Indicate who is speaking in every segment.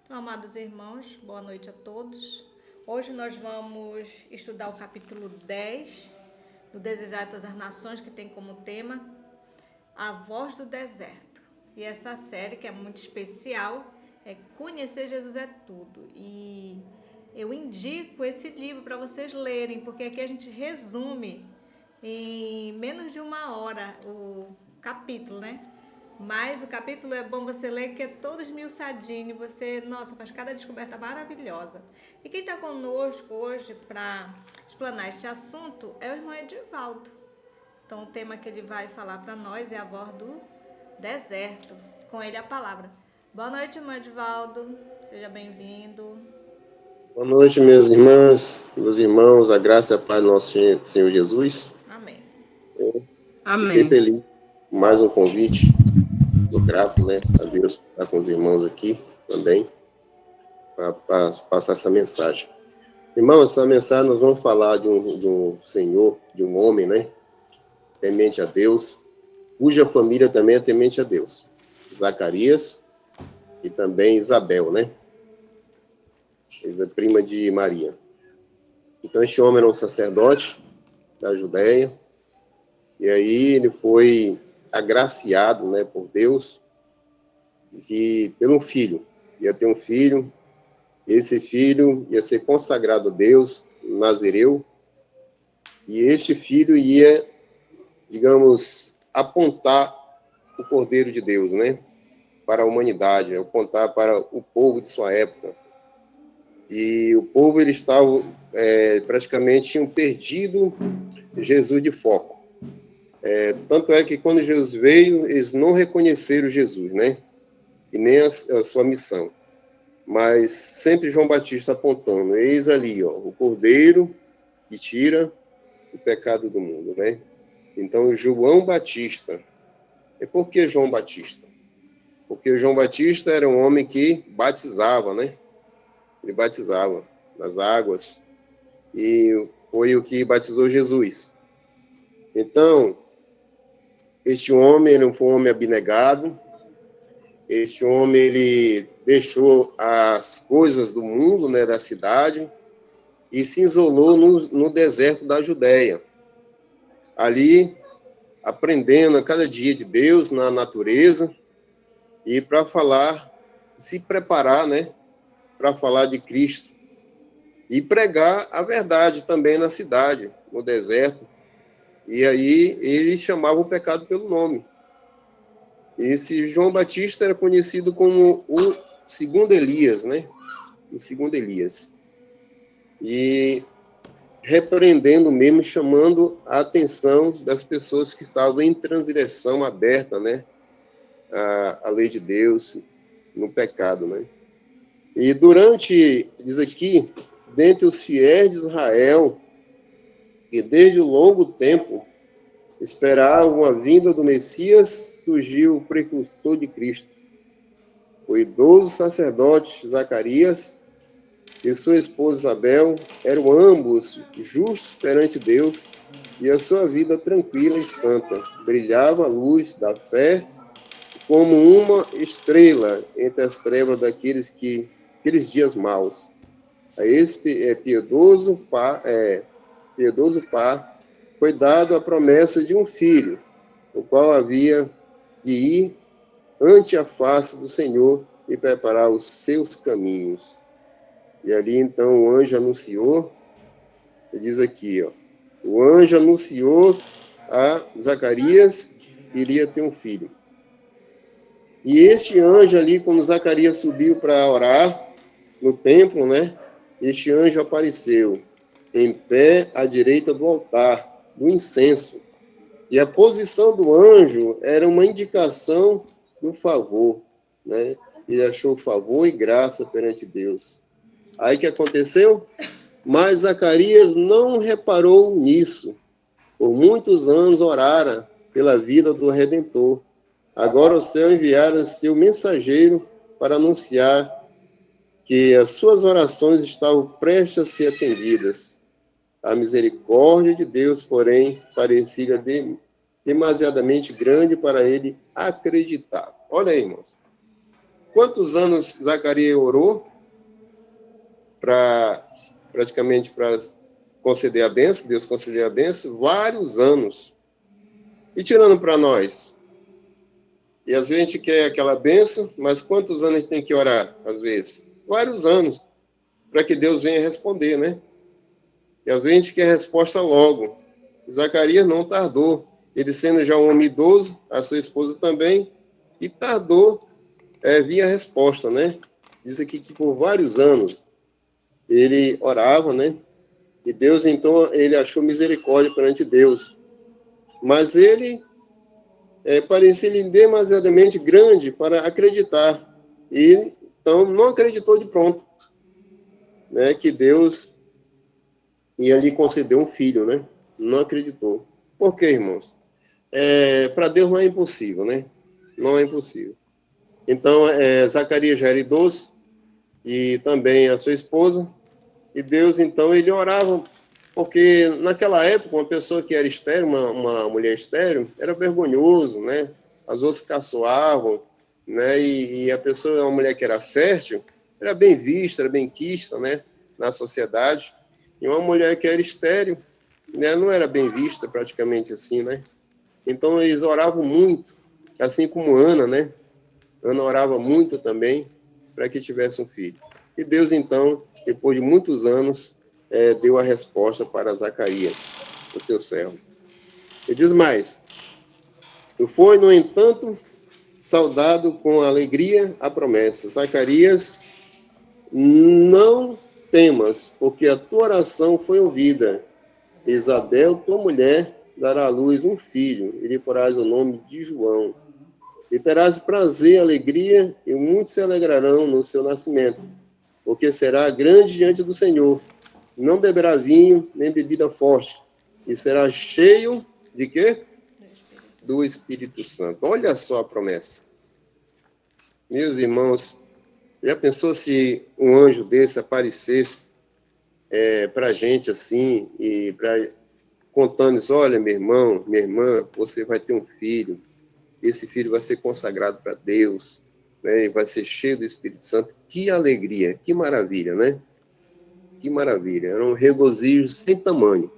Speaker 1: Então, amados irmãos, boa noite a todos. Hoje nós vamos estudar o capítulo 10 do Desejar das Nações, que tem como tema A Voz do Deserto. E essa série, que é muito especial, é Conhecer Jesus é Tudo. E eu indico esse livro para vocês lerem, porque aqui a gente resume em menos de uma hora o capítulo, né? Mas o capítulo é bom você ler, que é todo esmiuçadinho. Você, nossa, faz cada descoberta maravilhosa. E quem está conosco hoje para explanar este assunto é o irmão Edivaldo. Então, o tema que ele vai falar para nós é a voz do deserto. Com ele a palavra. Boa noite, irmão Edivaldo. Seja bem-vindo.
Speaker 2: Boa noite, minhas irmãs, meus irmãos, a graça e a paz do nosso Senhor Jesus.
Speaker 1: Amém.
Speaker 2: Eu fiquei
Speaker 3: Amém.
Speaker 2: feliz com mais um convite, sou grato, né, a Deus por estar com os irmãos aqui também, para passar essa mensagem. Irmão, essa mensagem nós vamos falar de um senhor, de um homem, né, temente a Deus, cuja família também é temente a Deus. Zacarias e também Isabel, né, prima de Maria. Então, este homem era um sacerdote da Judéia. E aí ele foi agraciado, né, por Deus, e pelo filho. Ia ter um filho, esse filho ia ser consagrado a Deus, nazireu, e este filho ia, digamos, apontar o Cordeiro de Deus, né, para a humanidade, apontar para o povo de sua época. E o povo, ele estava, praticamente, tinham perdido Jesus de foco. Tanto é que quando Jesus veio, eles não reconheceram Jesus, né? E nem a sua missão. Mas sempre João Batista apontando, eis ali, ó, o Cordeiro que tira o pecado do mundo, né? Então, João Batista. E por que João Batista? Porque João Batista era um homem que batizava, né? Ele batizava nas águas. E foi o que batizou Jesus. Então, este homem, ele foi um homem abnegado. Este homem, ele deixou as coisas do mundo, né, da cidade, e se isolou no deserto da Judéia. Ali, aprendendo a cada dia de Deus, na natureza, e para falar, se preparar, né, para falar de Cristo. E pregar a verdade também na cidade, no deserto. E aí ele chamava o pecado pelo nome. Esse João Batista era conhecido como o segundo Elias, né? O segundo Elias. E repreendendo mesmo, chamando a atenção das pessoas que estavam em transgressão aberta, né? A lei de Deus, no pecado, né? E durante, diz aqui, dentre os fiéis de Israel, que desde longo tempo esperavam a vinda do Messias, surgiu o precursor de Cristo. O idoso sacerdote Zacarias e sua esposa Isabel eram ambos justos perante Deus e a sua vida tranquila e santa. Brilhava a luz da fé como uma estrela entre as trevas aqueles dias maus. A esse piedoso par foi dado a promessa de um filho, o qual havia de ir ante a face do Senhor e preparar os seus caminhos. E ali então o anjo anunciou, ele diz aqui, ó, o anjo anunciou a Zacarias que iria ter um filho. E este anjo ali, quando Zacarias subiu para orar no templo, né? Este anjo apareceu em pé à direita do altar, do incenso. E a posição do anjo era uma indicação do favor, né? Ele achou favor e graça perante Deus. Aí que aconteceu? Mas Zacarias não reparou nisso. Por muitos anos orara pela vida do Redentor. Agora o céu enviara seu mensageiro para anunciar que as suas orações estavam prestes a ser atendidas. A misericórdia de Deus, porém, parecia demasiadamente grande para ele acreditar. Olha aí, irmãos. quantos anos Zacarias orou praticamente para conceder a bênção, Deus conceder a bênção? Vários anos. E tirando para nós? E às vezes a gente quer aquela bênção, mas quantos anos a gente tem que orar, às vezes? Vários anos, para que Deus venha responder, né? E às vezes a gente quer a resposta logo. Zacarias não tardou. Ele sendo já um homem idoso, a sua esposa também, e tardou vir a resposta, né? Diz aqui que por vários anos ele orava, né? E Deus, então, ele achou misericórdia perante Deus. Mas ele parecia-lhe demasiadamente grande para acreditar. E, então, não acreditou de pronto, né? Que Deus ia lhe conceder um filho, né? Não acreditou. Por quê, irmãos? Para Deus não é impossível, né? Não é impossível. Então, Zacarias já era idoso, e também a sua esposa, e Deus, então, ele orava, porque naquela época, uma pessoa que era estéril, uma mulher estéril, era vergonhoso, né? As outras caçoavam, né? E a pessoa, uma mulher que era fértil, era bem vista, era bem quista, né? Na sociedade. E uma mulher que era estéril, né? Não era bem vista, praticamente assim, né? Então, eles oravam muito, assim como Ana, né? Ana orava muito também para que tivesse um filho. E Deus, então, depois de muitos anos, deu a resposta para Zacarias, o seu servo. E diz mais: foi, no entanto, saudado com alegria a promessa. Zacarias, não temas, porque a tua oração foi ouvida. Isabel, tua mulher, dará à luz um filho, e lhe porás o nome de João. E terás prazer, alegria, e muitos se alegrarão no seu nascimento, porque será grande diante do Senhor. Não beberá vinho, nem bebida forte, e será cheio de quê? Do Espírito Santo. Olha só a promessa. Meus irmãos, já pensou se um anjo desse aparecesse para a gente assim, e contando-nos: olha, meu irmão, minha irmã, você vai ter um filho, esse filho vai ser consagrado para Deus, né? E vai ser cheio do Espírito Santo. Que alegria, que maravilha, né? Que maravilha. Era um regozijo sem tamanho,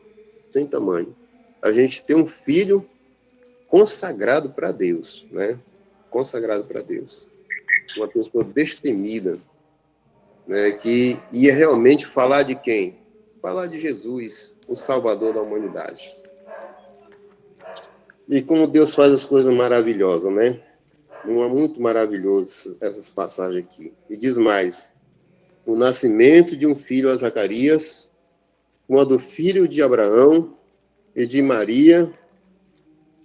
Speaker 2: sem tamanho. A gente tem um filho consagrado para Deus, né? Consagrado para Deus. Uma pessoa destemida, né? Que ia realmente falar de quem? Falar de Jesus, o Salvador da humanidade. E como Deus faz as coisas maravilhosas, né? É muito maravilhoso essas passagens aqui. E diz mais: o nascimento de um filho a Zacarias, como a do filho de Abraão e de Maria,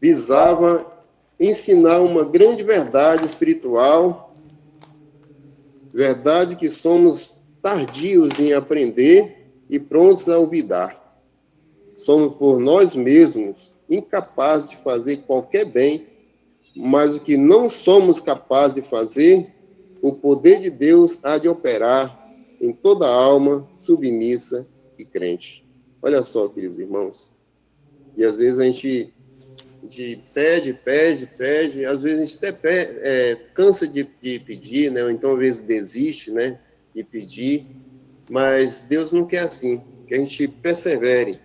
Speaker 2: visava ensinar uma grande verdade espiritual, verdade que somos tardios em aprender e prontos a olvidar. Somos por nós mesmos incapazes de fazer qualquer bem, mas o que não somos capazes de fazer, o poder de Deus há de operar em toda alma submissa e crente. Olha só, queridos irmãos. E às vezes a gente pede, às vezes a gente até cansa de pedir, né? Ou então às vezes desiste, né? De pedir, mas Deus não quer assim, que a gente persevere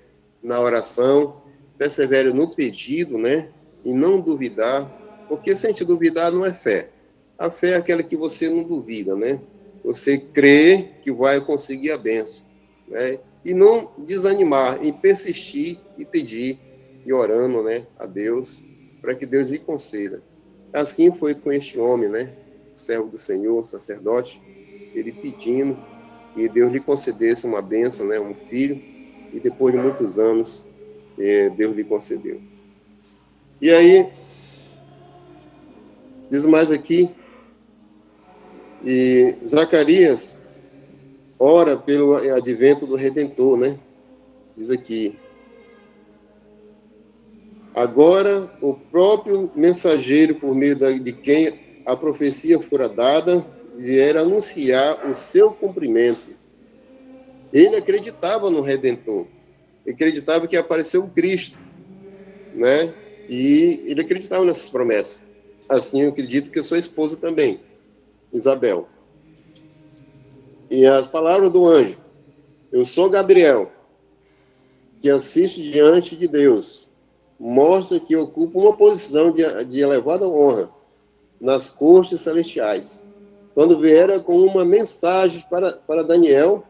Speaker 2: na oração, persevere no pedido, né? E não duvidar, porque se a gente duvidar não é fé. A fé é aquela que você não duvida, né? Você crê que vai conseguir a bênção, né? E não desanimar, em persistir e pedir e orando, né, a Deus, para que Deus lhe conceda. Assim foi com este homem, né, servo do Senhor, sacerdote, ele pedindo que Deus lhe concedesse uma bênção, né, um filho, e depois de muitos anos, Deus lhe concedeu. E aí, diz mais aqui, e Zacarias ora pelo advento do Redentor, né, diz aqui: agora, o próprio mensageiro, por meio de quem a profecia fora dada, viera anunciar o seu cumprimento. Ele acreditava no Redentor, ele acreditava que apareceu o Cristo, né? E ele acreditava nessas promessas. Assim, eu acredito que a sua esposa também. Isabel. E as palavras do anjo: eu sou Gabriel, que assiste diante de Deus, mostra que ocupa uma posição de elevada honra nas cortes celestiais. Quando viera com uma mensagem para Daniel,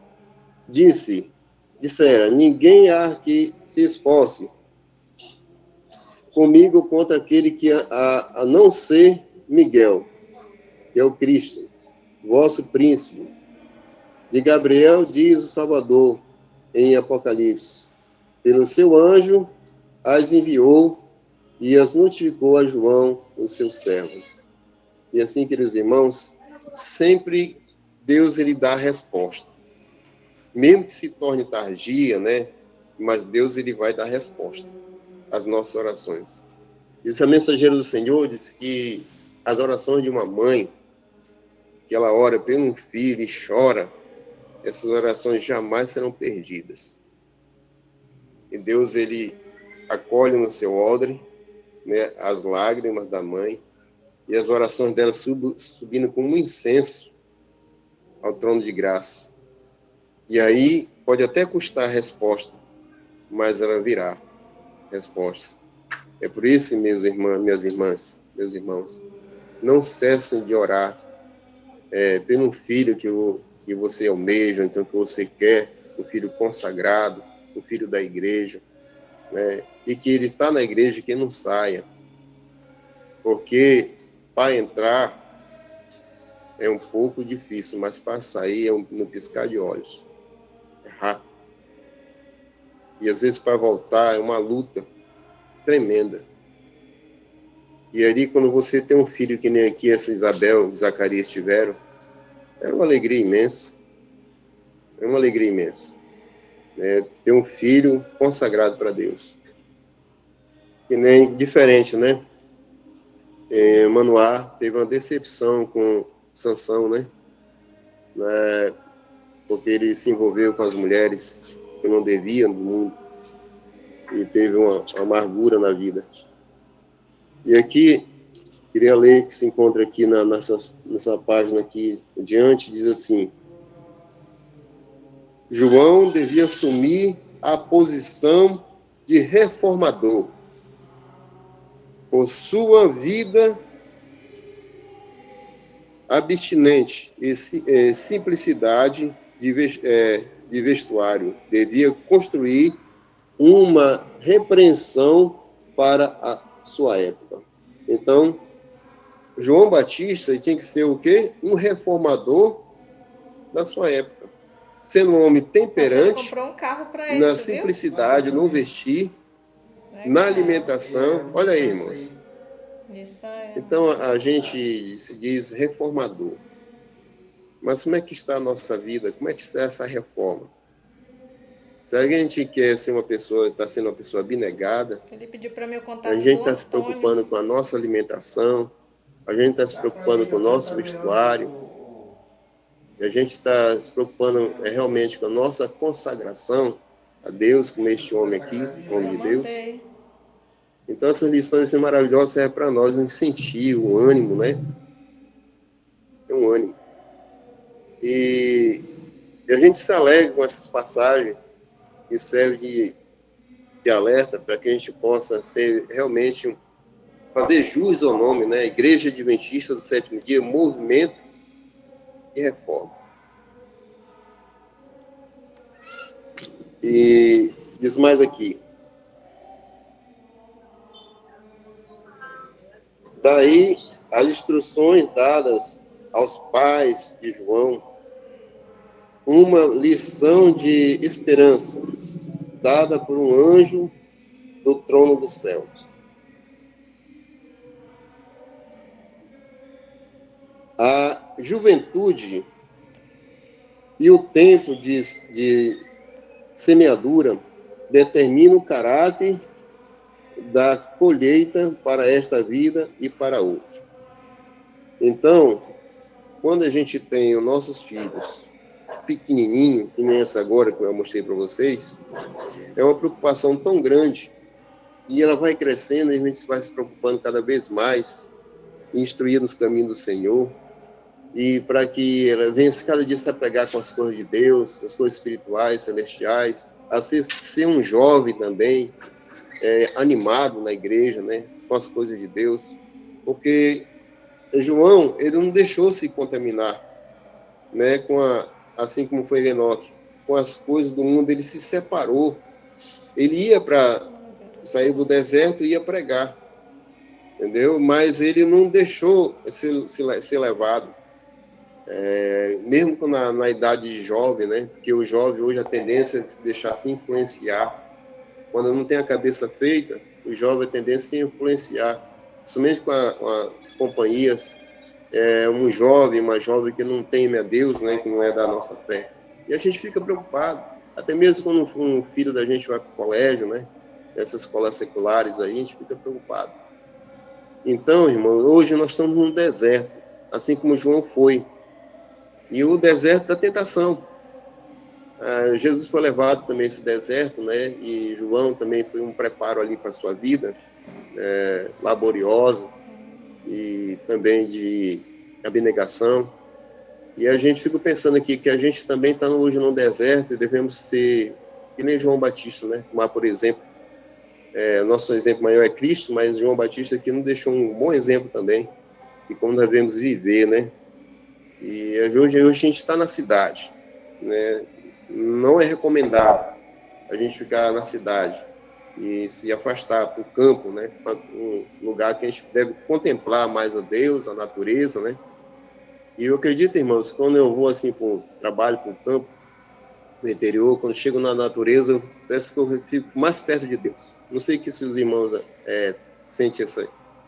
Speaker 2: dissera, ninguém há que se esforce comigo contra aquele que a não ser Miguel, que é o Cristo, vosso príncipe. De Gabriel diz o Salvador em Apocalipse, pelo seu anjo as enviou e as notificou a João, o seu servo. E assim, queridos irmãos, sempre Deus ele dá a resposta. Mesmo que se torne tardia, né? Mas Deus ele vai dar resposta às nossas orações. Esse mensageiro do Senhor diz que as orações de uma mãe, que ela ora por um filho e chora, essas orações jamais serão perdidas. E Deus ele acolhe no seu odre, né, as lágrimas da mãe e as orações dela subindo como um incenso ao trono de graça. E aí pode até custar a resposta, mas ela virá resposta. É por isso, minhas irmãs, meus irmãos, não cessem de orar pelo filho que você almeja, então que você quer, um filho consagrado, um filho da igreja, né? E que ele está na igreja, que não saia, porque para entrar é um pouco difícil, mas para sair é no piscar de olhos, é rápido. E às vezes para voltar é uma luta tremenda. E ali quando você tem um filho que nem aqui essa Isabel e Zacarias tiveram, é uma alegria imensa. É uma alegria imensa. Ter um filho consagrado para Deus. E nem diferente, né? Manoá teve uma decepção com Sansão, né? Porque ele se envolveu com as mulheres que não devia no mundo e teve uma amargura na vida. E aqui, queria ler que se encontra aqui nessa página aqui adiante, diz assim: João devia assumir a posição de reformador por sua vida abstinente e simplicidade de vestuário. Devia construir uma repreensão para a sua época. Então, João Batista tinha que ser o quê? Um reformador da sua época. Sendo um homem temperante,
Speaker 1: comprou um carro para ele,
Speaker 2: na simplicidade, no vestir, na alimentação. Olha aí, irmãos.
Speaker 1: Isso é.
Speaker 2: Então, a gente se diz reformador. Mas como é que está a nossa vida? Como é que está essa reforma? Se a gente quer ser uma pessoa, está sendo uma pessoa abnegada,
Speaker 1: ele pediu para meu contato,
Speaker 2: a gente está se preocupando com a nossa alimentação, a gente está se preocupando com o nosso vestuário, a gente está se preocupando realmente com a nossa consagração a Deus, como este homem aqui, homem de Deus. Então, essas lições maravilhosas servem para nós um incentivo, um ânimo, né? É um ânimo. E a gente se alegra com essas passagens que servem de alerta para que a gente possa ser realmente, fazer jus ao nome, né? Igreja Adventista do Sétimo Dia, movimento de reforma. E diz mais aqui. Daí, as instruções dadas aos pais de João, uma lição de esperança dada por um anjo do trono do céu. A juventude e o tempo de semeadura determina o caráter da colheita para esta vida e para outra. Então, quando a gente tem os nossos filhos pequenininho, que nem essa agora que eu mostrei para vocês, é uma preocupação tão grande e ela vai crescendo e a gente vai se preocupando cada vez mais em instruir nos caminhos do Senhor. e para que ela venha cada dia se apegar com as coisas de Deus, as coisas espirituais, celestiais, a ser um jovem também, animado na igreja, né, com as coisas de Deus, porque João, ele não deixou se contaminar, né, assim como foi Enoque, com as coisas do mundo, ele se separou, ele ia para sair do deserto e ia pregar, entendeu? Mas ele não deixou ser levado, mesmo na idade de jovem, né? Porque o jovem hoje a tendência é se deixar se influenciar. Quando não tem a cabeça feita, o jovem a tendência é se influenciar, somente com as companhias, um jovem, uma jovem que não teme a Deus, né? Que não é da nossa fé. E a gente fica preocupado, até mesmo quando um filho da gente vai para o colégio, né? Essas escolas seculares aí, a gente fica preocupado. Então, irmão, hoje nós estamos num deserto, assim como João foi. E o deserto da tentação. Jesus foi levado também a esse deserto, né? E João também foi um preparo ali para a sua vida, laboriosa e também de abnegação. E a gente fica pensando aqui que a gente também está hoje no deserto e devemos ser que nem João Batista, né? Tomar, por exemplo, nosso exemplo maior é Cristo, mas João Batista aqui nos deixou um bom exemplo também de como devemos viver, né? E hoje a gente está na cidade, né? Não é recomendável a gente ficar na cidade e se afastar para o campo, né? Um lugar que a gente deve contemplar mais a Deus, a natureza, né? E eu acredito, irmãos, quando eu vou assim para o trabalho, para o campo, no interior, quando chego na natureza, eu peço que eu fico mais perto de Deus. Não sei que se os irmãos sentem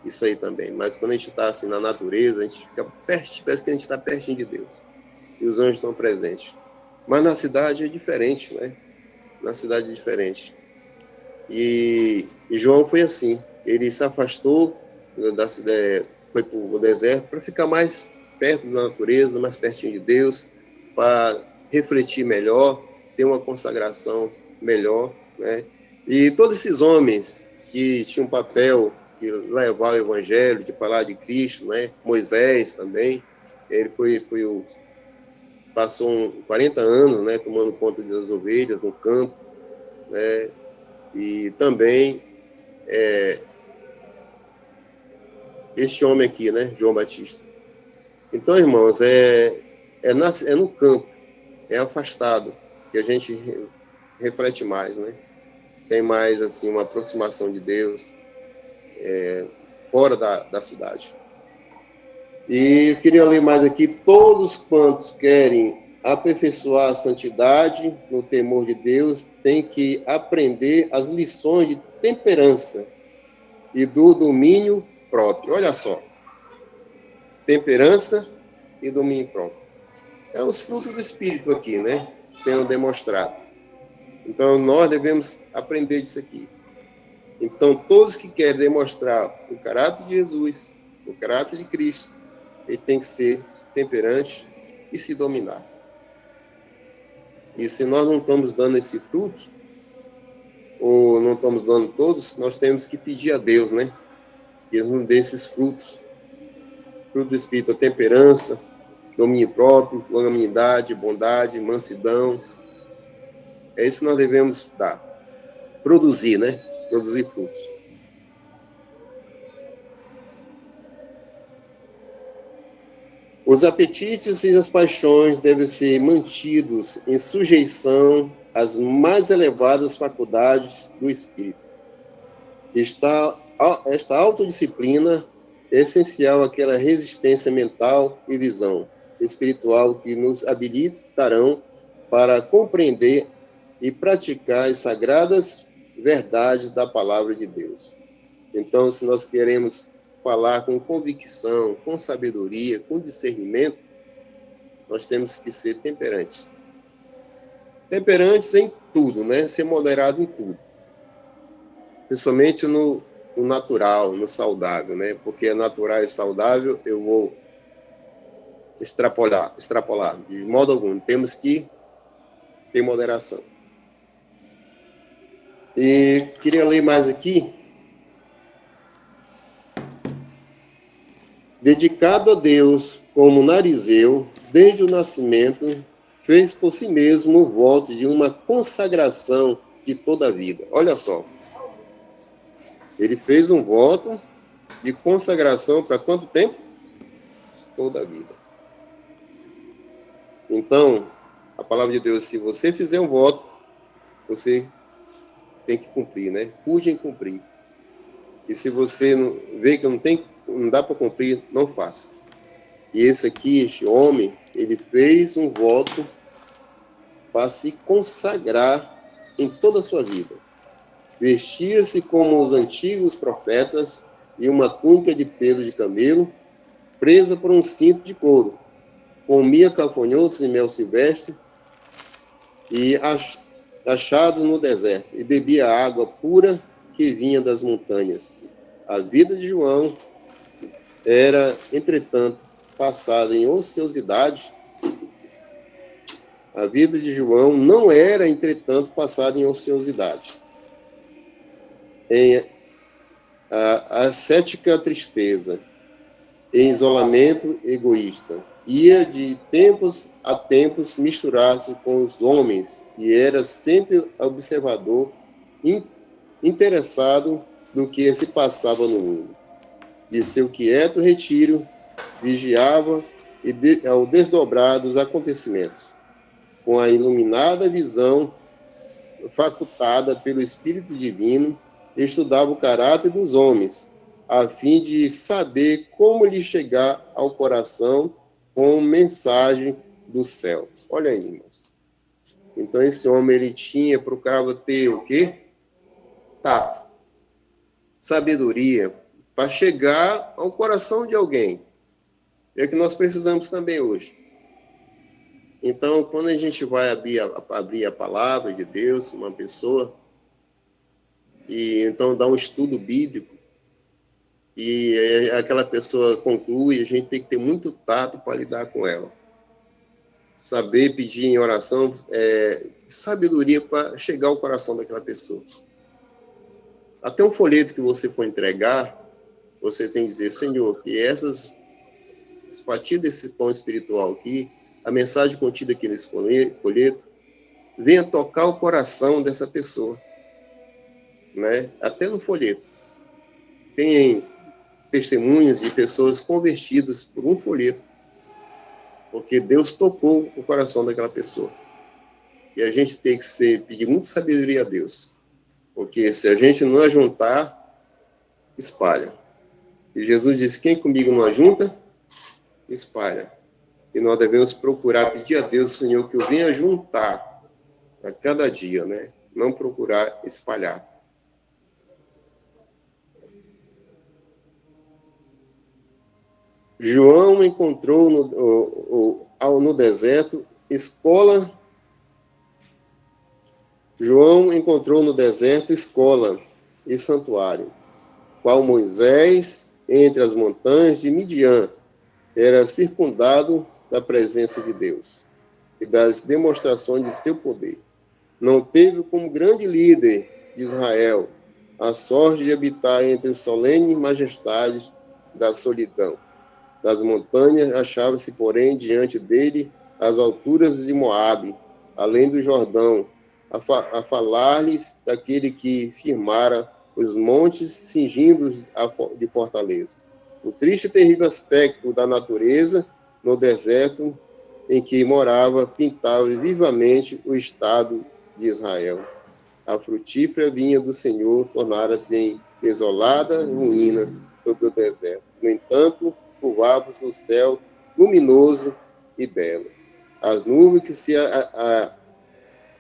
Speaker 2: isso aí também, mas quando a gente está assim na natureza, a gente fica perto, parece que a gente está pertinho de Deus. E os anjos estão presentes. Mas na cidade é diferente, né? Na cidade é diferente. E João foi assim. Ele se afastou da cidade, foi para o deserto para ficar mais perto da natureza, mais pertinho de Deus, para refletir melhor, ter uma consagração melhor, né? E todos esses homens que tinham um papel de levar o evangelho, de falar de Cristo, né? Moisés também, ele passou 40 anos, né, tomando conta das ovelhas no campo, né? E também este homem aqui, né, João Batista. Então, irmãos, é no campo, é afastado, que a gente reflete mais, né? Tem mais, assim, uma aproximação de Deus fora da cidade. E eu queria ler mais aqui, todos quantos querem aperfeiçoar a santidade no temor de Deus, têm que aprender as lições de temperança e do domínio próprio. Olha só, temperança e domínio próprio. É os frutos do Espírito aqui, né? Sendo demonstrado. Então, nós devemos aprender disso aqui. Então, todos que querem demonstrar o caráter de Jesus, o caráter de Cristo, ele tem que ser temperante e se dominar. E se nós não estamos dando esse fruto, ou não estamos dando todos, nós temos que pedir a Deus, né? Que Ele nos dê esses frutos. Fruto do Espírito, a temperança, domínio próprio, longanimidade, bondade, mansidão. É isso que nós devemos dar. Produzir, né? Produzir frutos. Os apetites e as paixões devem ser mantidos em sujeição às mais elevadas faculdades do espírito. Esta autodisciplina é essencial àquela resistência mental e visão espiritual que nos habilitarão para compreender e praticar as sagradas verdades da palavra de Deus. Então, se nós queremos falar com convicção, com sabedoria, com discernimento, nós temos que ser temperantes. Temperantes em tudo, né? Ser moderado em tudo. Principalmente no natural, no saudável, né? Porque é natural e saudável, eu vou extrapolar. De modo algum, temos que ter moderação. E queria ler mais aqui. dedicado a Deus como narizeu, desde o nascimento, fez por si mesmo o voto de uma consagração de toda a vida. Olha só, ele fez um voto de consagração para quanto tempo? Toda a vida. Então, a palavra de Deus, se você fizer um voto, você tem que cumprir, né? Cuide em cumprir. E se você vê que não dá para cumprir, não faça. E esse aqui, este homem, ele fez um voto para se consagrar em toda a sua vida. Vestia-se como os antigos profetas e uma túnica de pelo de camelo, presa por um cinto de couro. Comia gafanhotos e mel silvestre e achados no deserto, e bebia água pura que vinha das montanhas. A vida de João era, entretanto, passada em ociosidade. A vida de João não era, entretanto, passada em ociosidade, em ascética tristeza, em isolamento egoísta. Ia de tempos a tempos misturar-se com os homens e era sempre observador, interessado no que se passava no mundo. De seu quieto retiro, vigiava ao desdobrar dos acontecimentos, com a iluminada visão facultada pelo Espírito Divino, estudava o caráter dos homens, a fim de saber como lhe chegar ao coração com mensagem do céu. Olha aí, irmãos. Então, esse homem, ele procurava ter o quê? Tato, sabedoria, para chegar ao coração de alguém. É o que nós precisamos também hoje. Então, quando a gente vai abrir a palavra de Deus com uma pessoa, e então dá um estudo bíblico, e aquela pessoa conclui, a gente tem que ter muito tato para lidar com ela. Saber pedir em oração, sabedoria para chegar ao coração daquela pessoa. Até um folheto que você for entregar, você tem que dizer, Senhor, que essas fatias desse pão espiritual aqui, a mensagem contida aqui nesse folheto, venha tocar o coração dessa pessoa, né? Até no folheto. Tem testemunhos de pessoas convertidas por um folheto, porque Deus tocou o coração daquela pessoa. E a gente tem que pedir muita sabedoria a Deus, porque se a gente não ajuntar, espalha. E Jesus disse, quem comigo não ajunta, espalha. E nós devemos procurar pedir a Deus, Senhor, que eu venha juntar a cada dia, né? Não procurar espalhar. João encontrou no deserto escola e santuário, qual Moisés, entre as montanhas de Midian, era circundado da presença de Deus e das demonstrações de seu poder. Não teve como grande líder de Israel a sorte de habitar entre os solenes majestades da solidão. Das montanhas achava-se, porém, diante dele as alturas de Moabe, além do Jordão, a falar-lhes daquele que firmara os montes cingindo-os de fortaleza. O triste e terrível aspecto da natureza no deserto em que morava pintava vivamente o estado de Israel. A frutífera vinha do Senhor tornara-se em desolada ruína sobre o deserto. No entanto, curvava-se o céu luminoso e belo. As nuvens que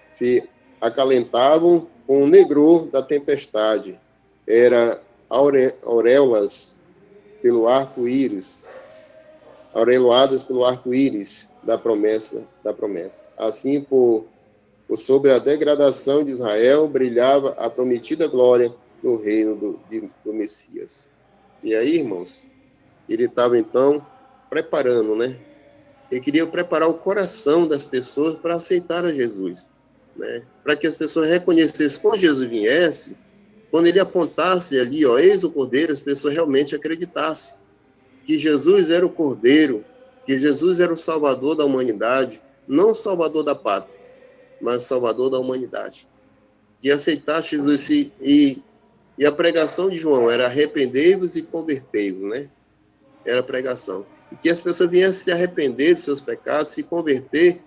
Speaker 2: se acalentavam com o negror da tempestade. Auréolas pelo arco-íris, aureoladas pelo arco-íris da promessa. Assim, por sobre a degradação de Israel, brilhava a prometida glória no reino do Messias. E aí, irmãos, ele estava, então, preparando, né? Ele queria preparar o coração das pessoas para aceitar a Jesus, né? Para que as pessoas reconhecessem quando Jesus viesse, quando ele apontasse ali, ó, eis o Cordeiro, as pessoas realmente acreditassem. que Jesus era o Cordeiro, que Jesus era o Salvador da humanidade, não o Salvador da pátria, mas o Salvador da humanidade. De aceitar Jesus e a pregação de João era arrependei-vos e convertei-vos, né? Era a pregação. E que as pessoas viessem se arrepender de seus pecados, se converter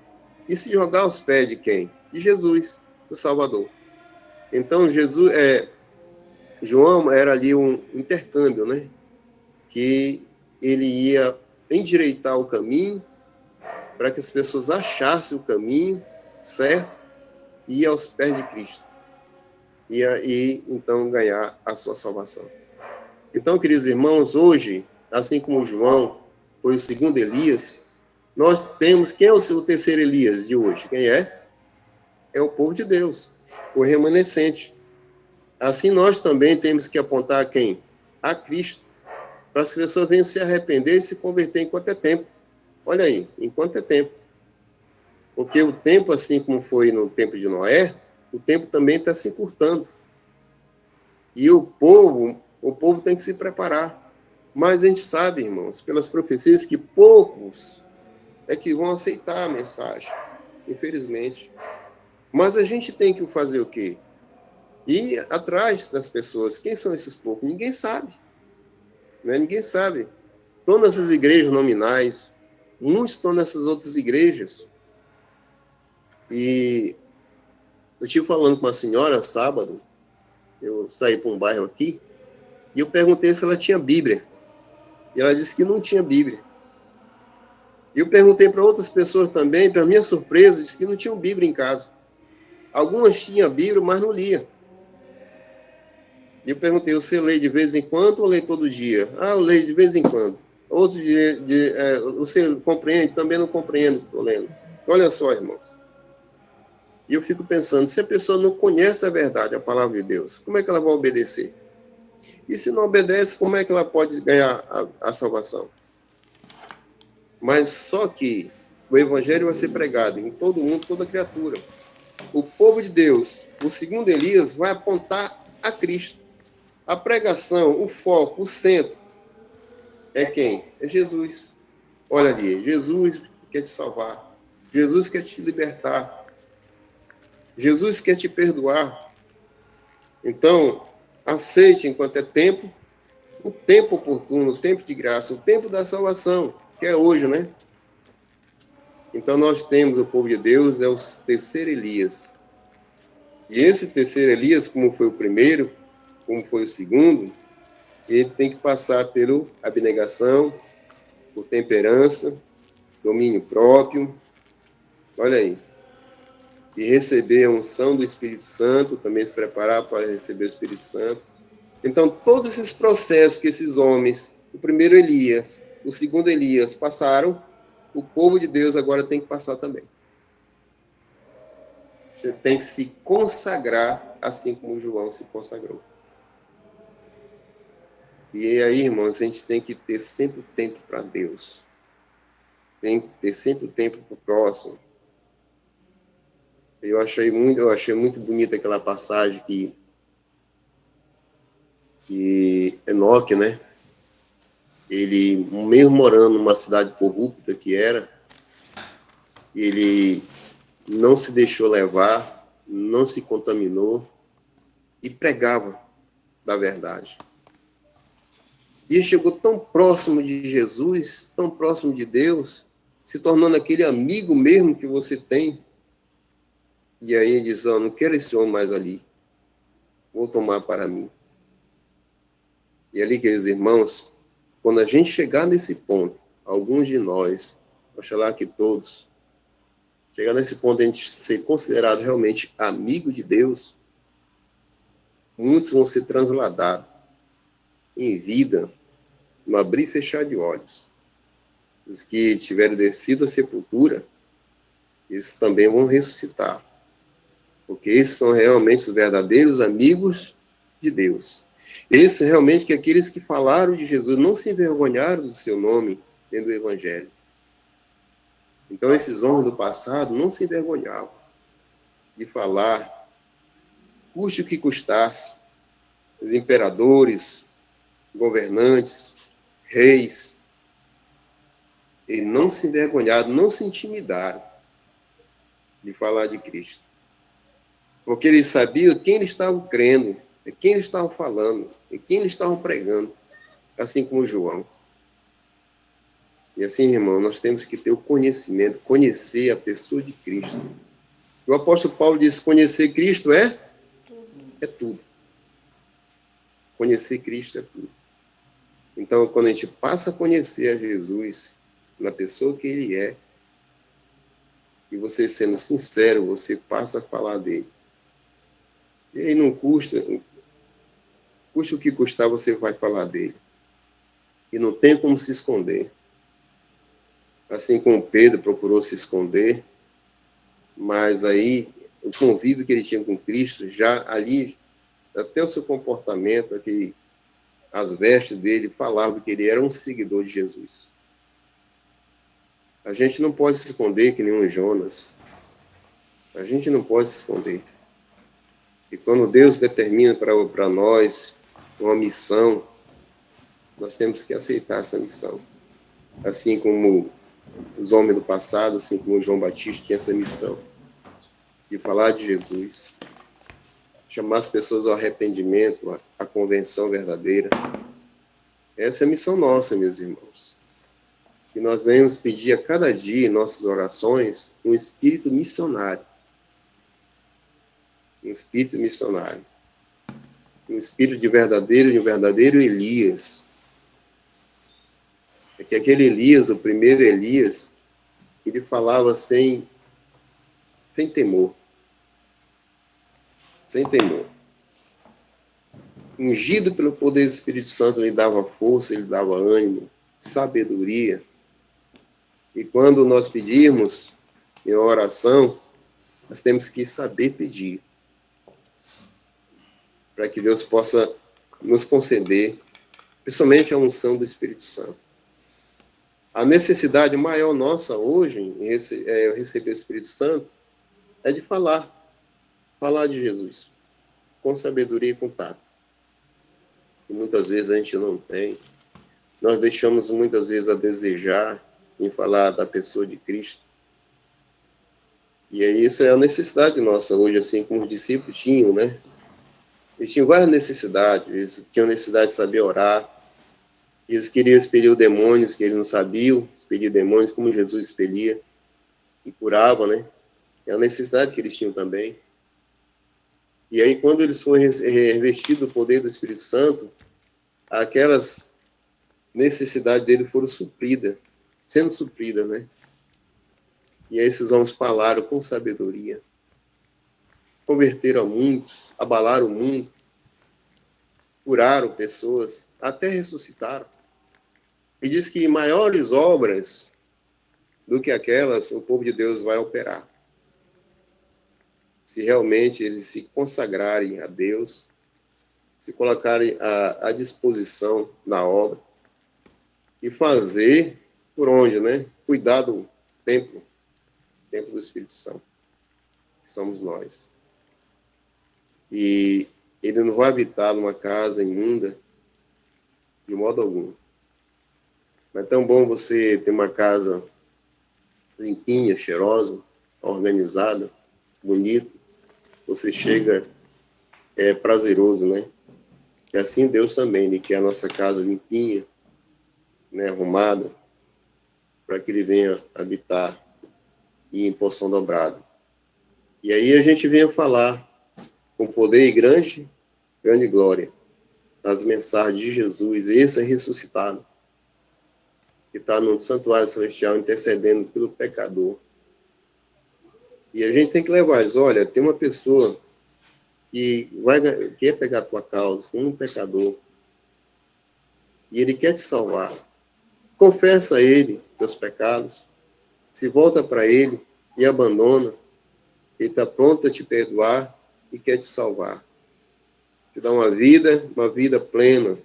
Speaker 2: e se jogar aos pés de quem? De Jesus, o Salvador. Então, João era ali um intercâmbio, né? Que ele ia endireitar o caminho para que as pessoas achassem o caminho certo e ir aos pés de Cristo. E aí, então, ganhar a sua salvação. Então, queridos irmãos, hoje, assim como João foi o segundo Elias, nós temos... Quem é o terceiro Elias de hoje? Quem é? É o povo de Deus, o remanescente. Assim, nós também temos que apontar a quem? A Cristo, para as pessoas venham se arrepender e se converter enquanto é tempo. Olha aí, enquanto é tempo. Porque o tempo, assim como foi no tempo de Noé, o tempo também está se encurtando. E o povo tem que se preparar. Mas a gente sabe, irmãos, pelas profecias, que poucos é que vão aceitar a mensagem, infelizmente. Mas a gente tem que fazer o quê? Ir atrás das pessoas. Quem são esses poucos? Ninguém sabe. Né? Ninguém sabe. Estão nessas igrejas nominais, muitos estão nessas outras igrejas. E eu estive falando com uma senhora sábado, eu saí para um bairro aqui, e eu perguntei se ela tinha Bíblia. E ela disse que não tinha Bíblia. E eu perguntei para outras pessoas também, para minha surpresa, disse que não tinham Bíblia em casa. Algumas tinham Bíblia, mas não lia. E eu perguntei, você lê de vez em quando ou lê todo dia? Ah, eu leio de vez em quando. Outros você compreende? Também não compreendo, estou lendo. Olha só, irmãos. E eu fico pensando, se a pessoa não conhece a verdade, a palavra de Deus, como é que ela vai obedecer? E se não obedece, como é que ela pode ganhar a salvação? Mas só que o evangelho vai ser pregado em todo mundo, toda criatura. O povo de Deus, o segundo Elias, vai apontar a Cristo. A pregação, o foco, o centro é quem? É Jesus. Olha ali, Jesus quer te salvar. Jesus quer te libertar. Jesus quer te perdoar. Então, aceite enquanto é tempo, o tempo oportuno, o tempo de graça, o tempo da salvação, que é hoje, né? Então, nós temos o povo de Deus, é o terceiro Elias. E esse terceiro Elias, como foi o primeiro, como foi o segundo, ele tem que passar pela abnegação, por temperança, domínio próprio, olha aí, e receber a unção do Espírito Santo, também se preparar para receber o Espírito Santo. Então, todos esses processos que esses homens, o primeiro Elias, o segundo Elias, passaram, o povo de Deus agora tem que passar também. Você tem que se consagrar, assim como João se consagrou. E aí, irmãos, a gente tem que ter sempre tempo para Deus. Tem que ter sempre tempo para o próximo. Eu achei muito bonita aquela passagem que Enoque, né? Ele, mesmo morando numa cidade corrupta que era, ele não se deixou levar, não se contaminou e pregava da verdade. E ele chegou tão próximo de Jesus, tão próximo de Deus, se tornando aquele amigo mesmo que você tem. E aí ele diz, não quero esse homem mais ali, vou tomar para mim. E ali, queridos irmãos, quando a gente chegar nesse ponto, alguns de nós, oxalá que todos, chegar nesse ponto de a gente ser considerado realmente amigo de Deus, muitos vão ser transladados em vida, no abrir e fechar de olhos. Os que tiverem descido à sepultura, esses também vão ressuscitar. Porque esses são realmente os verdadeiros amigos de Deus. Esses realmente que aqueles que falaram de Jesus não se envergonharam do seu nome dentro do Evangelho. Então esses homens do passado não se envergonhavam de falar, custe o que custasse, os imperadores, governantes, reis, e não se envergonharam, não se intimidaram de falar de Cristo. Porque eles sabiam quem eles estavam crendo, quem eles estavam falando, e quem eles estavam pregando, assim como João. E assim, irmão, nós temos que ter o conhecimento, conhecer a pessoa de Cristo. O apóstolo Paulo disse: conhecer Cristo é tudo. Conhecer Cristo é tudo. Então, quando a gente passa a conhecer a Jesus, na pessoa que ele é, e você sendo sincero, você passa a falar dele. E aí não custa o que custar, você vai falar dele. E não tem como se esconder. Assim como Pedro procurou se esconder, mas aí o convívio que ele tinha com Cristo, já ali, até o seu comportamento, as vestes dele falavam que ele era um seguidor de Jesus. A gente não pode se esconder que nem um Jonas. A gente não pode se esconder. E quando Deus determina para nós uma missão, nós temos que aceitar essa missão. Assim como os homens do passado, assim como João Batista tinha essa missão de falar de Jesus, chamar as pessoas ao arrependimento, à convenção verdadeira. Essa é a missão nossa, meus irmãos. E nós devemos pedir a cada dia em nossas orações um espírito missionário. Um espírito missionário. Um espírito de um verdadeiro Elias. É que aquele Elias, o primeiro Elias, ele falava sem temor. Sem temor. Ungido pelo poder do Espírito Santo, ele dava força, ele dava ânimo, sabedoria. E quando nós pedimos em oração, nós temos que saber pedir, para que Deus possa nos conceder, principalmente a unção do Espírito Santo. A necessidade maior nossa hoje em receber o Espírito Santo é de falar de Jesus, com sabedoria e com tato. E muitas vezes a gente não tem. Nós deixamos muitas vezes a desejar em falar da pessoa de Cristo. E aí, isso é a necessidade nossa hoje, assim como os discípulos tinham, né? Eles tinham várias necessidades. Eles tinham necessidade de saber orar. Eles queriam expelir demônios que eles não sabiam expelir demônios, como Jesus expelia e curava, né? É a necessidade que eles tinham também. E aí, quando eles foram revestidos do poder do Espírito Santo, aquelas necessidades deles foram sendo supridas, né? E aí esses homens falaram com sabedoria, converteram a muitos, abalaram o mundo, curaram pessoas, até ressuscitaram. E diz que maiores obras do que aquelas o povo de Deus vai operar. Se realmente eles se consagrarem a Deus, se colocarem à disposição na obra e fazer por onde, né? Cuidar do templo do Espírito Santo, que somos nós. E ele não vai habitar numa casa imunda de modo algum. Não é tão bom você ter uma casa limpinha, cheirosa, organizada, bonita. Você chega, é prazeroso, né? E assim Deus também, Ele quer a nossa casa limpinha, né, arrumada, para que Ele venha habitar e em porção dobrada. E aí a gente vem falar com poder e grande glória das mensagens de Jesus, esse é ressuscitado, que está no santuário celestial intercedendo pelo pecador. E a gente tem que levar isso. Olha, tem uma pessoa que quer pegar a tua causa, como um pecador, e ele quer te salvar. Confessa a ele teus pecados, se volta para ele e abandona. Ele está pronto a te perdoar e quer te salvar. Te dar uma vida plena,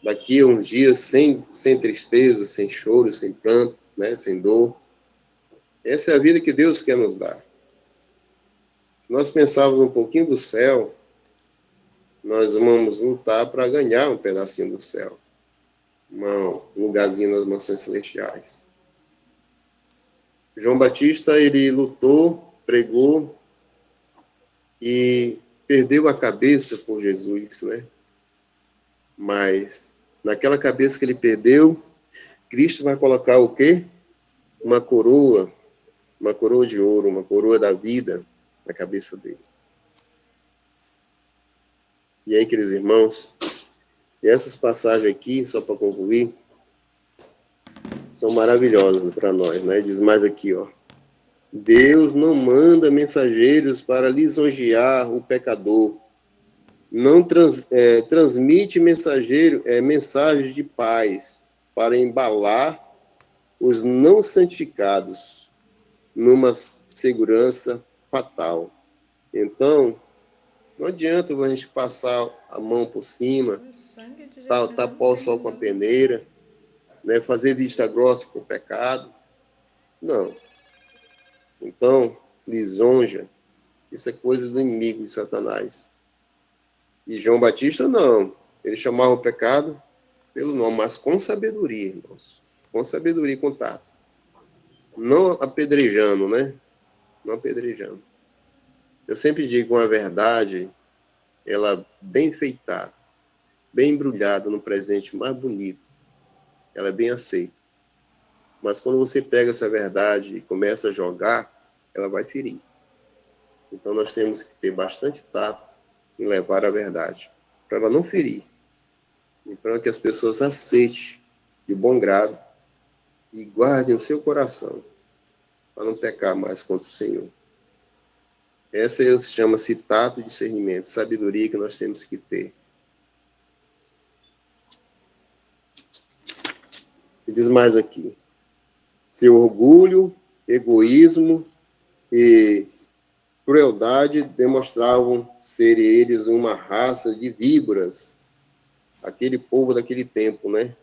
Speaker 2: daqui a uns dias sem tristeza, sem choro, sem pranto, né, sem dor. Essa é a vida que Deus quer nos dar. Se nós pensarmos um pouquinho do céu, nós vamos lutar para ganhar um pedacinho do céu, um lugarzinho nas mansões celestiais. João Batista, ele lutou, pregou e perdeu a cabeça por Jesus, né? Mas naquela cabeça que ele perdeu, Cristo vai colocar o quê? Uma coroa de ouro, uma coroa da vida na cabeça dele. E aí, queridos irmãos, essas passagens aqui, só para concluir, são maravilhosas para nós, né? Diz mais aqui, ó. Deus não manda mensageiros para lisonjear o pecador. Não transmite mensagens de paz para embalar os não santificados numa segurança fatal. Então, não adianta a gente passar a mão por cima, tapar o sol com a peneira, né, fazer vista grossa para o pecado. Não. Então, lisonja, isso é coisa do inimigo de Satanás. E João Batista, não. Ele chamava o pecado pelo nome, mas com sabedoria, irmãos. Com sabedoria e contato. Não apedrejando, né? Não apedrejando. Eu sempre digo uma verdade, ela bem feitada, bem embrulhada no presente mais bonito. Ela é bem aceita. Mas quando você pega essa verdade e começa a jogar, ela vai ferir. Então nós temos que ter bastante tato em levar a verdade, para ela não ferir. E para que as pessoas aceitem de bom grado e guardem o seu coração, para não pecar mais contra o Senhor. Essa chama-se tato e discernimento, sabedoria que nós temos que ter. E diz mais aqui. Seu orgulho, egoísmo e crueldade demonstravam ser eles uma raça de víboras, aquele povo daquele tempo, né?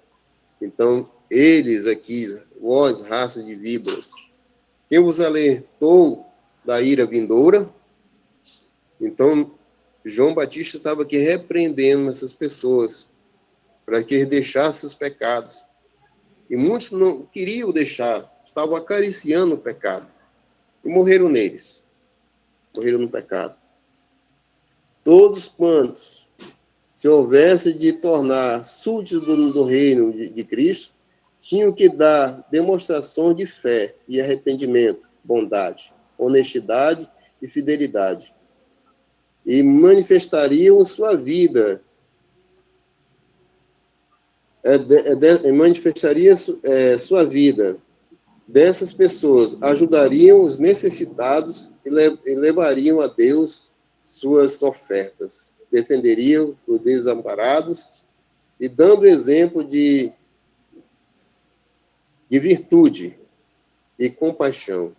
Speaker 2: Então, eles aqui, vós, raça de víboras, quem vos alertou da ira vindoura? Então, João Batista estava aqui repreendendo essas pessoas para que eles deixassem os pecados. E muitos não queriam deixar, estavam acariciando o pecado. E morreram neles. Morreram no pecado. Todos quantos se houvesse de tornar súditos do reino de Cristo, tinham que dar demonstração de fé e arrependimento, bondade, honestidade e fidelidade. E manifestariam sua vida, sua vida. Dessas pessoas ajudariam os necessitados e levariam a Deus suas ofertas. Defenderiam os desamparados e dando exemplo de virtude e compaixão.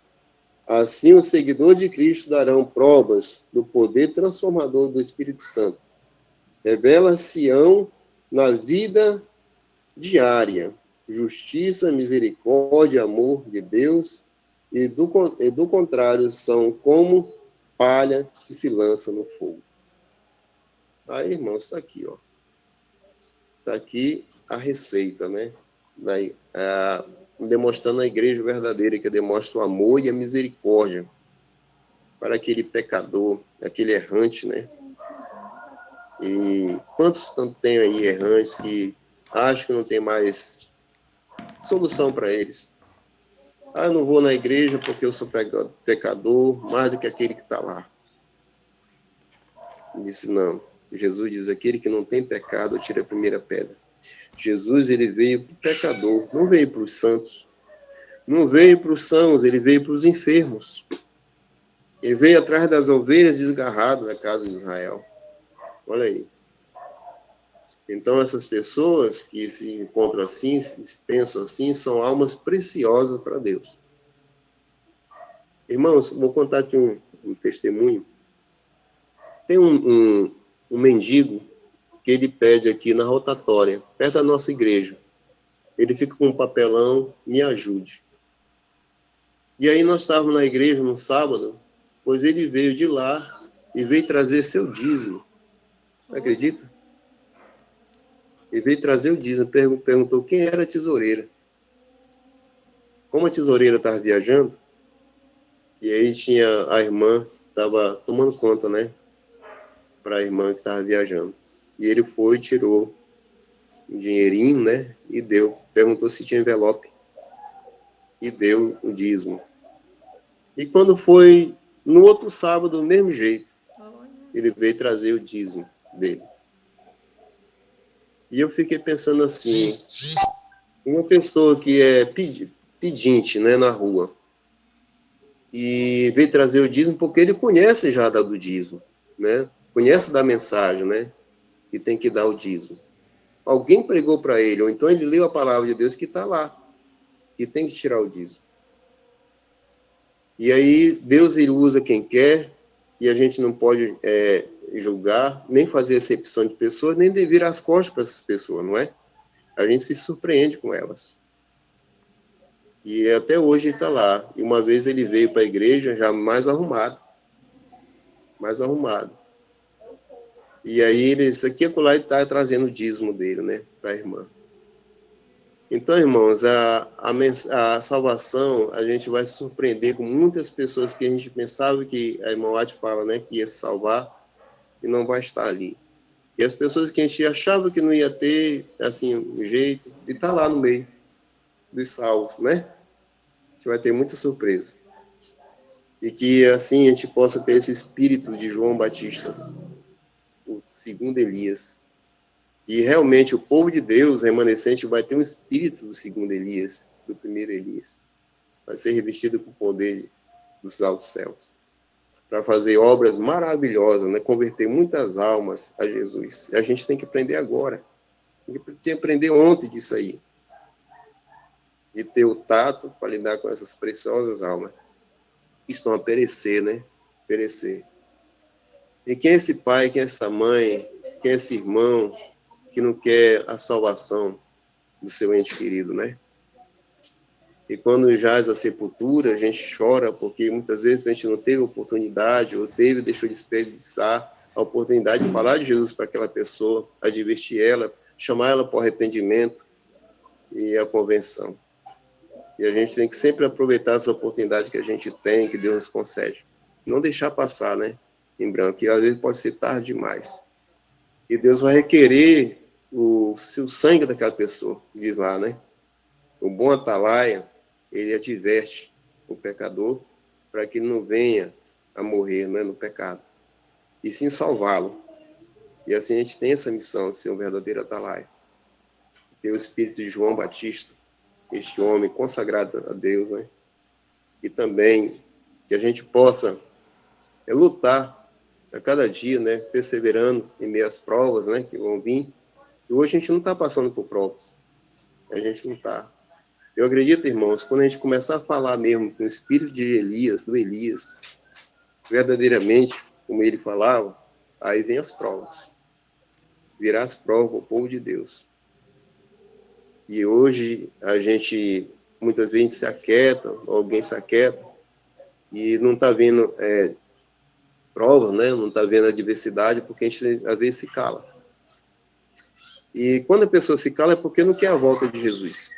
Speaker 2: Assim, os seguidores de Cristo darão provas do poder transformador do Espírito Santo. Revela-se-ão na vida diária, justiça, misericórdia, amor de Deus, e do contrário, são como palha que se lança no fogo. Aí, irmãos, está aqui, ó. Está aqui a receita, né? Demonstrando a igreja verdadeira, que demonstra o amor e a misericórdia para aquele pecador, aquele errante, né? E quantos tem aí errantes que acham que não tem mais solução para eles? Ah, eu não vou na igreja porque eu sou pecador, mais do que aquele que está lá. Ele disse, não. Jesus diz, aquele que não tem pecado, tira a primeira pedra. Jesus, ele veio para o pecador, não veio para os santos. Não veio para os sãos, ele veio para os enfermos. Ele veio atrás das ovelhas desgarradas da casa de Israel. Olha aí. Então, essas pessoas que se encontram assim, se pensam assim, são almas preciosas para Deus. Irmãos, vou contar aqui um testemunho. Tem um mendigo que ele pede aqui na rotatória, perto da nossa igreja. Ele fica com um papelão, me ajude. E aí nós estávamos na igreja no sábado, pois ele veio de lá e veio trazer seu dízimo. Acredita? Ele veio trazer o dízimo, perguntou quem era a tesoureira. Como a tesoureira estava viajando, E aí tinha a irmã, estava tomando conta, né? Para a irmã que estava viajando. E ele foi, tirou um dinheirinho, né? E deu. Perguntou se tinha envelope. E deu o dízimo. E quando foi no outro sábado, do mesmo jeito, ele veio trazer o dízimo dele. E eu fiquei pensando assim, uma pessoa que é pedinte, né, na rua, e veio trazer o dízimo porque ele conhece já do dízimo, né? Conhece da mensagem, né? Que tem que dar o dízimo. Alguém pregou para ele, ou então ele leu a palavra de Deus que está lá, que tem que tirar o dízimo. E aí Deus ele usa quem quer, e a gente não pode julgar, nem fazer exceção de pessoas, nem de virar as costas para essas pessoas, não é? A gente se surpreende com elas. E até hoje ele está lá. E uma vez ele veio para a igreja já mais arrumado. Mais arrumado. E aí ele, isso aqui e lá, ele está trazendo o dízimo dele, né? Para a irmã. Então, irmãos, a salvação, a gente vai se surpreender com muitas pessoas que a gente pensava que, a irmã Watt fala, né? Que ia se salvar e não vai estar ali. E as pessoas que a gente achava que não ia ter, assim, um jeito, e está lá no meio dos salvos, né? A gente vai ter muita surpresa. E que, assim, a gente possa ter esse espírito de João Batista, o segundo Elias. E realmente o povo de Deus remanescente vai ter um espírito do segundo Elias, do primeiro Elias. Vai ser revestido com o poder dos altos céus. Para fazer obras maravilhosas, né? Converter muitas almas a Jesus. E a gente tem que aprender agora. Tem que aprender ontem disso aí. De ter o tato para lidar com essas preciosas almas que estão a perecer, né? Perecer. E quem é esse pai, quem é essa mãe, quem é esse irmão que não quer a salvação do seu ente querido, né? E quando jaz a sepultura, a gente chora porque muitas vezes a gente não teve oportunidade, ou teve, deixou de desperdiçar a oportunidade de falar de Jesus para aquela pessoa, advertir ela, chamar ela para o arrependimento e a convenção. E a gente tem que sempre aproveitar essa oportunidade que a gente tem, que Deus nos concede. Não deixar passar, né? Em branco, e às vezes pode ser tarde demais. E Deus vai requerer o sangue daquela pessoa, diz lá, né? O bom atalaia, ele adverte o pecador para que ele não venha a morrer, né, no pecado, e sim salvá-lo. E assim a gente tem essa missão de ser um verdadeiro atalaia. Ter o espírito de João Batista, este homem consagrado a Deus, né? E também que a gente possa lutar a cada dia, né, perseverando em meio às provas, né, que vão vir. E hoje a gente não está passando por provas. A gente não está. Eu acredito, irmãos, quando a gente começar a falar mesmo com o espírito de Elias, do Elias, verdadeiramente, como ele falava, aí vem as provas. Virá as provas o povo de Deus. E hoje a gente, muitas vezes, se aquieta, alguém se aquieta, e não está vendo prova, né? Não está vendo a diversidade, porque a gente, às vezes, se cala. E quando a pessoa se cala é porque não quer a volta de Jesus.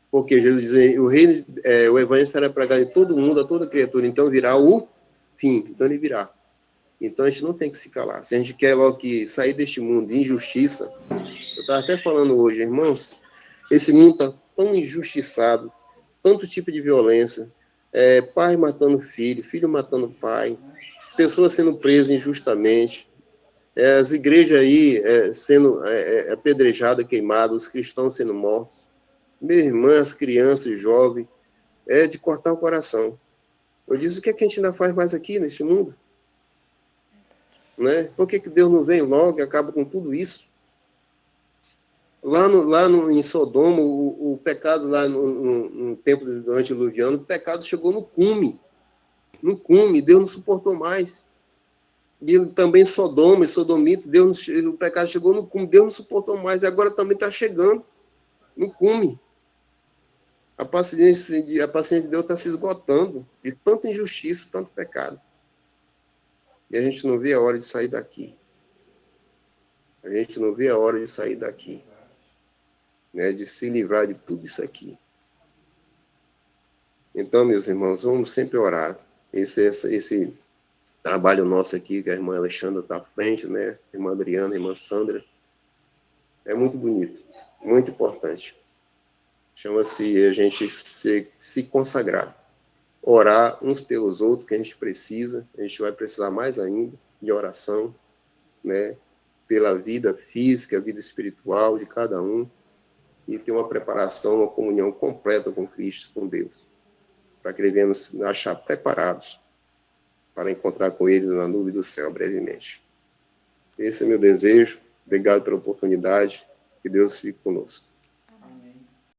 Speaker 2: Porque Jesus diz, o reino, o evangelho será pregado em todo mundo, a toda criatura, então virá o fim, então ele virá. Então a gente não tem que se calar. Se a gente quer logo que sair deste mundo de injustiça, eu estava até falando hoje, irmãos, esse mundo está tão injustiçado, tanto tipo de violência, pai matando filho, filho matando pai, pessoas sendo presas injustamente, as igrejas aí sendo apedrejadas, queimadas, os cristãos sendo mortos. Minha irmã, as crianças, os jovens, é de cortar o coração. Eu disse, o que é que a gente ainda faz mais aqui neste mundo? Né? Por que Deus não vem logo e acaba com tudo isso? Em Sodoma, o pecado lá no tempo do antediluviano, o pecado chegou no cume. No cume, Deus não suportou mais. E também Sodoma e Sodomitas, o pecado chegou no cume, Deus não suportou mais, e agora também está chegando no cume. A paciência de Deus está se esgotando de tanta injustiça, tanto pecado. E a gente não vê a hora de sair daqui. A gente não vê a hora de sair daqui. Né, de se livrar de tudo isso aqui. Então, meus irmãos, vamos sempre orar. Esse trabalho nosso aqui, que a irmã Alexandra está à frente, né? A irmã Adriana, a irmã Sandra, é muito bonito, muito importante. Chama-se a gente se consagrar. Orar uns pelos outros, que a gente precisa, a gente vai precisar mais ainda de oração, né? Pela vida física, vida espiritual de cada um, e ter uma preparação, uma comunhão completa com Cristo, com Deus, para que devemos achar preparados para encontrar com Ele na nuvem do céu brevemente. Esse é meu desejo. Obrigado pela oportunidade. Que Deus fique conosco.